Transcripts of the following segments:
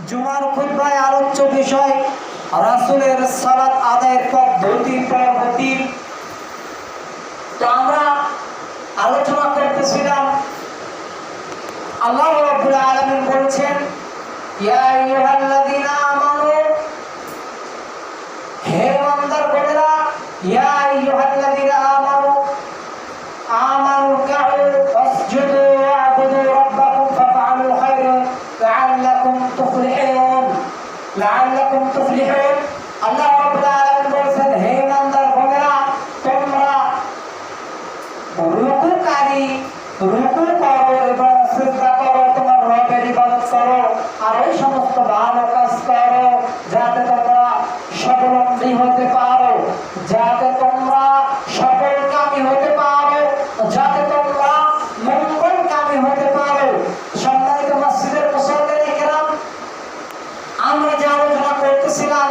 জুমার খুতবায় আলোচ্য বিষয় রাসূলের সালাত আদায়ের পদ্ধতি। তো আমরা আলোচনা করতেছিলাম, আল্লাহ রাব্বুল আলামিন বলছেন, ইয়া আইয়ুহাল্লাযীনা আমানু, হে ইমানদারগণেরা, ইয়া আইয়ুহাল্লাযীনা আমানু আমানু কাউ ওয়াসজুদু ওয়া'বুদু রাব্বাকুম ফাফআলুল খায়রা লাআল্লাকুম তুফলিহুন। আল্লাহ রাব্বুল আলামিন বলেন, হে ইমানদারগণেরা, তোমরা রুকু করো এবং সিজদা করো, তোমার রবের ইবাদত করো, আর এই সমস্ত ভালো কাজ করো যাতে তোমরা স্বাবলম্বী হতে পারো, যাতে তোমরা সফলকামী হতে পারো, যাতে তোমরা মঙ্গলকামী হতে পারো। সম্মানিত মসজিদের মুসল্লিরা কিরাম, আমরা যে আলোচনা করতেছিলাম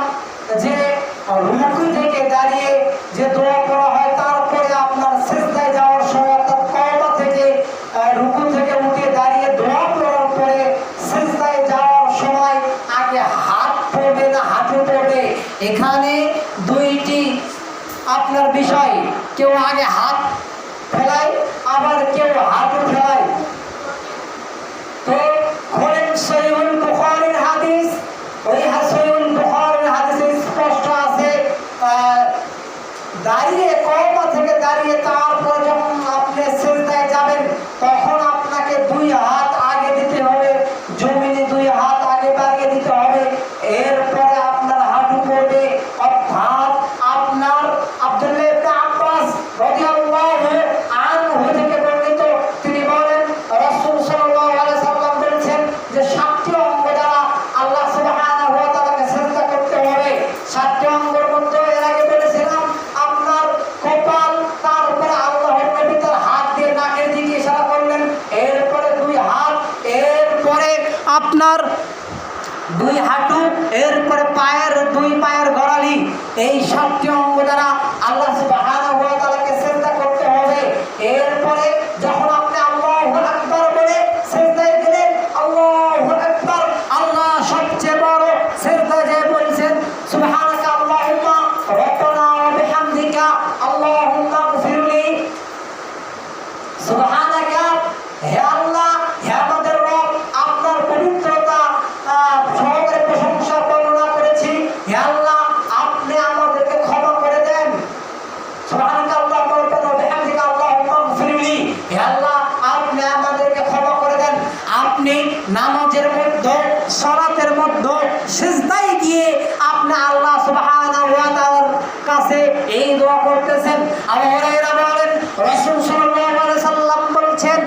যে রুকু থেকে দাঁড়িয়ে যে দোয়া করা হয়, তারপরে আপনার সিজদায় যাওয়ার সময় অর্থাৎ কওমা থেকে রুকু থেকে উঠে দাঁড়িয়ে দোয়া করার পরে সিজদায় যাওয়ার সময় আগে হাত পড়বে না হাঁটু পড়বে, এখানে দুইটি আপনার বিষয়। কেউ আগে হাত ফেলায়, আবার কেউ হাঁটু ফেলায়। তো খোলেন সহিহুল বুখারীর হাদিস, ওই সহিহুল বুখারীর হাদিসে স্পষ্ট আছে, দাঁড়িয়ে কওমা থেকে দাঁড়িয়ে তারপর যখন আপনি সিজদায় যাবেন তখন আপনাকে দুই হাত আগে দিতে হবে, জমিনে দুই হাত আগে বাড়িয়ে দিতে হবে, এরপরে আপনার হাঁটু পড়বে। অর্থাৎ আপনার আব্দুল্লাহ ইবনে আব্বাস রাদিয়াল্লাহু আনহু থেকে বর্ণিত, তিনি বলেন রাসূল সাল্লাল্লাহু আলাইহি সাল্লাম বলেছেন যে 7টি অঙ্গ দ্বারা আল্লাহ সুবহানাহু ওয়া তাআলাকে সিজদা করতে হবে। 7টি অঙ্গের মধ্যে এর আগে বলেছিলাম আপনার কপাল, তারপরে আল্লাহর নবী তার হাত দিয়ে নাকের দিকে ইশারা করলেন, এরপরে দুই হাত, এরপরে আপনার দুই হাঁটু, এরপরে দুই পায়ের গোড়ালি। এই 7টি অঙ্গ দ্বারা আল্লাহ সুবহানাহু ওয়া তাআলাকে সিজদা করতে হবে। এরপরে যখন আপনি আল্লাহু আকবার বলে সিজদায় গেলেন, আল্লাহু আকবার, আল্লাহ সবচেয়ে বড়, সিজদায় যে বলছেন সুবহানাকা আল্লাহুম্মা রাব্বানা ওয়া বিহামদিকা আল্লাহুম্মা গফিরলি। সুবহানাকা, হে আল্লাহ, হে আমাদের রব, আপনার পবিত্রতা সহকারে প্রশংসা বর্ণনা করেছি। হে আল্লাহ, আপনি আমাদেরকে ক্ষমা করে দেন। সুবহানাকা আল্লাহুম্মা রাব্বানা ওয়া বিহামদিকা আল্লাহুম্মা গফিরলি। হে আল্লাহ, আপনি আমাদেরকে ক্ষমা করে দেন। আপনি নামাজের মধ্যে, সালাতের মধ্যে সিজদায় গিয়ে আপনি আল্লাহ সুবহানাহু ওয়া তাআলার কাছে এই দোয়া করতেছেন। আবু হুরায়রা বলেন, রাসূল সাল্লাল্লাহু আলাইহি সাল্লাম বলেছেন,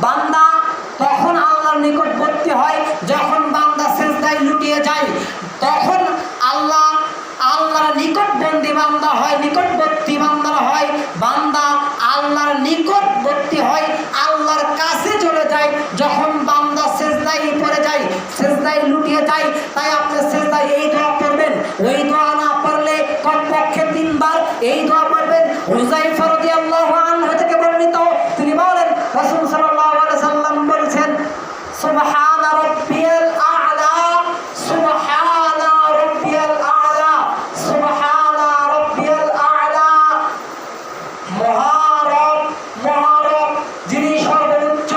বান্দা তখন আল্লাহর নিকটবর্তী হয় যখন বান্দা সিজদায় লুটিয়ে যায়, তখন আল্লাহর নিকটবর্তী বান্দা হয়, নিকটবর্তী বান্দা হয়। বান্দা আল্লাহর নিকটবর্তী হয়, আল্লাহর কাছে চলে যায় যখন বান্দা সিজদায় পড়ে যায়, সিজদায় লুটিয়ে যায়। তাই আপনি সিজদায় এই দোয়া পড়বেন। ওই দোয়া না পড়লে কমপক্ষে 3 বার এই দোয়া পড়বেন। হুযায়ফা রাদিয়াল্লাহু আনহু থেকে বর্ণিত, তিনি বলেন রাসূল সাল্লাল্লাহু আলাইহি সাল্লাম বলেছেন, সুবহান রাব্বিয়াল আ'লা, সুবহান রাব্বিয়াল আ'লা, সুবহান রাব্বিয়াল আ'লা। মহারব যিনি সর্বোচ্চ,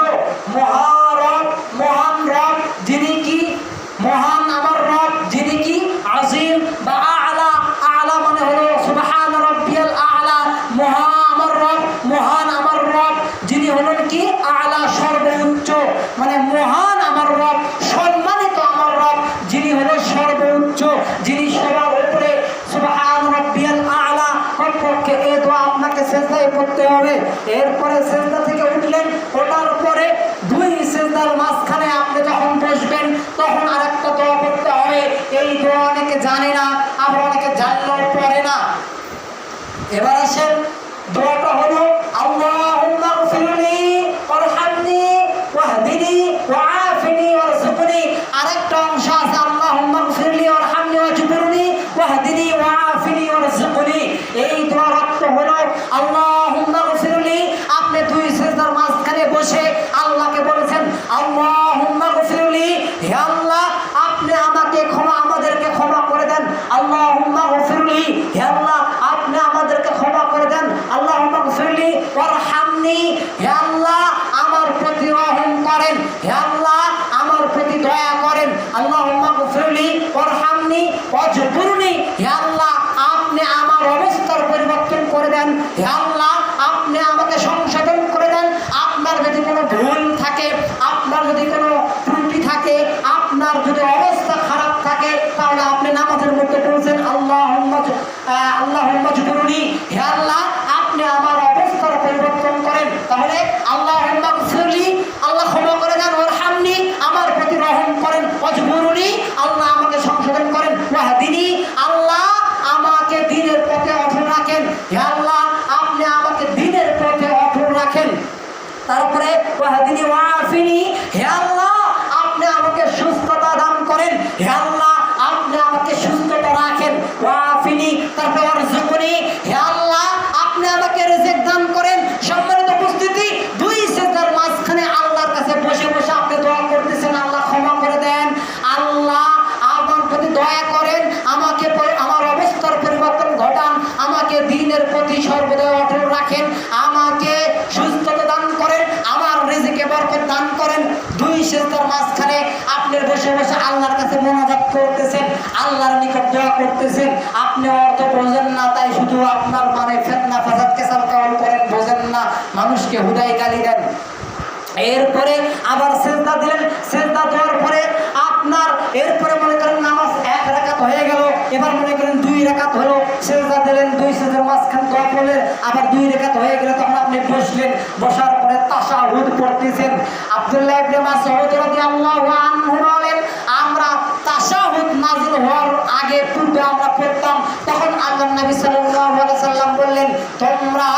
মহান রব যিনি কি মহান, আমার রব যিনি কি আজিম বা আ'লা। আ'লা মানে হলো সুবহান রাব্বিয়াল আ'লা, মহান আমার রব যিনি হলেন কি আ'লা, সর্বোচ্চ, মানে মহান আমার রব, সম্মানিত আমার রব যিনি হলো সর্বোচ্চ, যিনি সবার উপরে। সুবহান রাব্বিয়াল আ'লা, কমপক্ষে এই দোয়া আপনাকে সিজদায় পড়তে হবে। এরপরে সিজদা থেকে উঠলেন, ওঠার পরে দুই সিজদার মাঝখানে আপনি যখন বসবেন তখন আরেকটা দোয়া পড়তে হবে। এই দোয়া অনেকে জানে না, আবার অনেকে জানলেও পড়ে না। এবার আসেন, দোয়াটা হলো আল্লাহুম্মা গফিরলি ওয়ারহামনি ওয়াহদিনি ওয়াআফিনি ওয়ারযুকনি। আরেকটা অংশ আছে আল্লাহুম্মা গফিরলি ওয়ারহামনি ওয়াজবুরনি ওয়াহদিনি ওয়াআফিনি ওয়ারযুকনি। এই দোয়ার অর্থ হলো আল্লাহুম্মা গফিরলি, আপনি দুই সিজদার মাঝখানে বসে আল্লাহকে বলেছেন আল্লাহুম্মা গফিরলি, সিজদার মাঝখানে আপনি বসে বসে আল্লাহর কাছে মোনাজাত করতেছেন, আল্লাহর নিকট দোয়া করতেছেন, আপনি অর্থ বোঝেন না, তাই শুধু আপনার মানে ফিতনা ফাসাদ কেসাল কাওয়াল করেন, বোঝেন না, মানুষকে হুদাই গালি দেন। এরপরে আবার সিজদা দিলেন, সিজদা দেওয়ার পরে আপনার এরপরে মনে করেন নামাজ 1 রাকাত হয়ে গেল, এবার মনে করেন 2 রাকাত হলো, সিজদা দিলেন, 2 সিজদার মাঝখানে দোয়া করলেন, আবার 2 রাকাত হয়ে গেল, তখন আপনি বসলেন, বসার পরে তাশাহুদ পড়তেছেন। আব্দুল্লাহ ইবনে মাসউদ রাদিয়াল্লাহু আনহু বলেন, আমরা তাশাহুদ নাযিল হওয়ার আগে পূর্বে আমরা পড়তাম, তখন আল্লাহর নবী সাল্লাল্লাহু আলাইহি সাল্লাম বললেন, তোমরা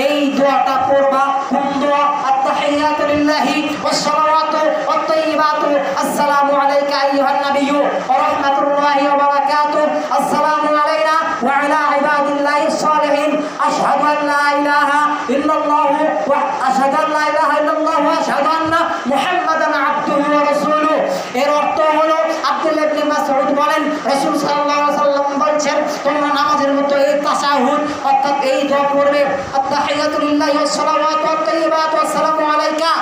এই দোয়াটা পড়বা। কোন দোয়া? আত-তাহিয়াতু লিল্লাহি ওয়াস-সালাওয়াতু ওয়াত-তাইয়্যিবাতু আসসালামু আলাইকা আইয়ুহান নাবিয়্যু ওয়া রাহমাতুল্লাহি ওয়া বারাকাতুহু আসসালামু আলাইনা ওয়া আলা ইবাদিল্লাহিস সালিহিন আশহাদু আন লা ইলাহা ইল্লাল্লাহু ওয়া আশহাদু আন লা ইলাহা ইল্লাল্লাহু ওয়া আশহাদু আন্না মুহাম্মাদান আবদুহু ওয়া রাসূলুহু। এর অর্থ হলো আব্দুল্লাহ ইবনে মাসউদ বলেন, রাসূল সাল্লাল্লাহু আলাইহি সাল্লাম বলেন, তোমরা নামাজের মতো এই তাশাহুদ অর্থাৎ এই দোয়া পড়বে, আত-তাহিয়াতু লিল্লাহি ওয়াস-সালাওয়াতু ওয়াত-তাইয়্যিবাতু আসসালামু আলাইকা।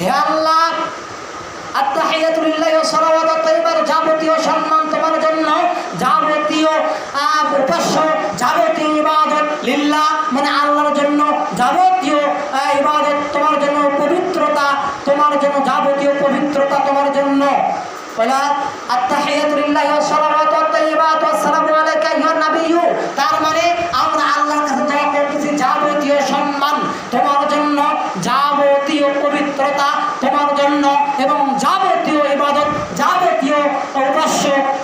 হে আল্লাহ, আত-তাহিয়াতু লিল্লাহি ওয়াস-সালাওয়াতু ওয়াত-তাইয়্যিবাতু যাবতীয় সম্মান তোমার জন্য, যাবতীয় উপাস্য, যাবতীয় ইবাদত লিল্লাহ মানে আল্লাহর জন্য, যাবতীয় ইবাদত তোমার জন্য, পবিত্রতা তোমার জন্য, যাবতীয় পবিত্রতা তোমার জন্য। বলা আত-তাহিয়াতু লিল্লাহি ওয়াস-সালাওয়াতু ওয়াত-তাইয়্যিবাতু আসসালামু আলাইকা আইয়ুহান নাবিয়্যু, তার মানে আমরা আল্লাহর কাছে দোয়া করতেছি যাবতীয় সম্মান তোমার জন্য, যাবতীয় পবিত্রতা তোমার জন্য, এবং যাবতীয় ইবাদত, যাবতীয়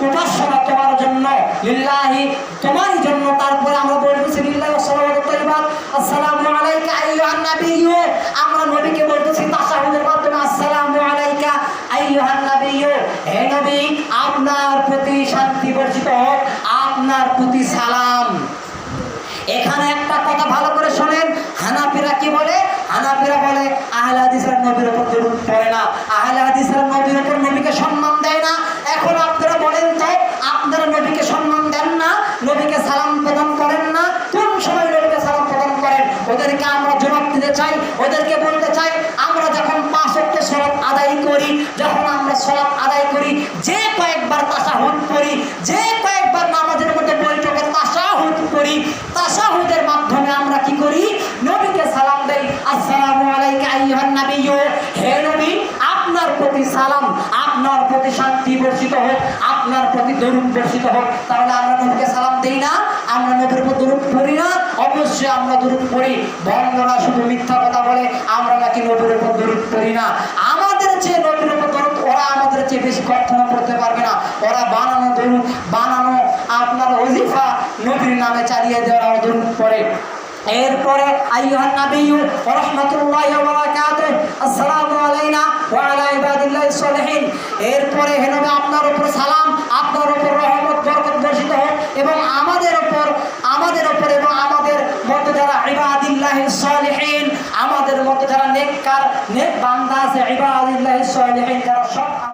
উপাসনা তোমার জন্য, লিল্লাহি তোমারই জন্য। তারপরে আমরা বলতেছি লিল্লাহি ওয়াস-সালাওয়াতু ওয়াত-তাইয়্যিবাতু আসসালামু আলাইকা আইয়ুহান নাবিয়্যু, আমরা নবীকে বলতেছি তাশাহুদের মাধ্যমে আসসালামু আলাইকা আইয়ুহান নাবিয়্যু, হে নবী আপনার প্রতি শান্তি বর্ষিত হোক, আপনার প্রতি সালাম। এখানে একটা কথা ভালো করে শোনেন, হানাফিরা কি বলে? হানাফিরা বলে আহলে হাদিসরা নবীর উপর দরুদ পড়ে না, আহলে হাদিসরা নবীর উপর নবীকে সম্মান দেয় না। এখন আপনারা বলেন তো, আপনারা নবীকে সম্মান দেন না, নবীকে সালাম প্রদান করেন না, কোন সময় নবীকে সালাম প্রদান করেন? ওদেরকে আমরা জবাব দিতে চাই, ওদেরকে বলতে চাই, আমরা যখন 5 ওয়াক্ত সালাত আদায় করি, যখন আমরা সালাত আদায় করি, যে কয়েকবার তাশাহুদ পড়ি, যে কয়েকবার নামাজের মধ্যে বৈঠকে তাশাহুদ পড়ি, তাশাহুদের মাধ্যমে আমরা কি করি? নবীকে সালাম দেই, আসসালামু আলাইকা আইয়ুহান নাবিয়্যু, হে নবী আপনার প্রতি সালাম, আপনার প্রতি শান্তি বর্ষিত হোক, আপনার প্রতি দরুদ বর্ষিত হোক। তাহলে আমরা নবীকে সালাম দেই না? আমরা নবীর উপর দরুদ পড়ি না? অবশ্যই আমরা দরুদ পড়ি। বন্ধুরা শুধু মিথ্যা কথা বলে আমরা নাকি নবীর উপর দরুদ পড়ি না। আমাদের চেয়ে নবীর উপর দরুদ, ওরা আমাদের চেয়ে বেশি প্রার্থনা করতে পারবে না। ওরা বানানো দরুদ, বানানো আপনার ওজিফা নবীর নামে চালিয়ে দেওয়ার দরুদ পড়ে। এরপরে আইয়ুহান নাবিয়্যু ওয়া রাহমাতুল্লাহি ওয়া বারাকাতুহু আসসালামু আলাইনা ওয়া আলা ইবাদিল্লাহিস সালিহিন। এরপরে হে নবী আপনার উপর সালাম, আপনার উপর রহমত বরকত বর্ষিত হোক, এবং আমাদের উপর এবং আমাদের মধ্যে যারা ইবাদিল্লাহিস সালিহিন, আমাদের মধ্যে যারা নেককার নেক বান্দা আছে, ইবাদিল্লাহিস সালিহিন, যারা সব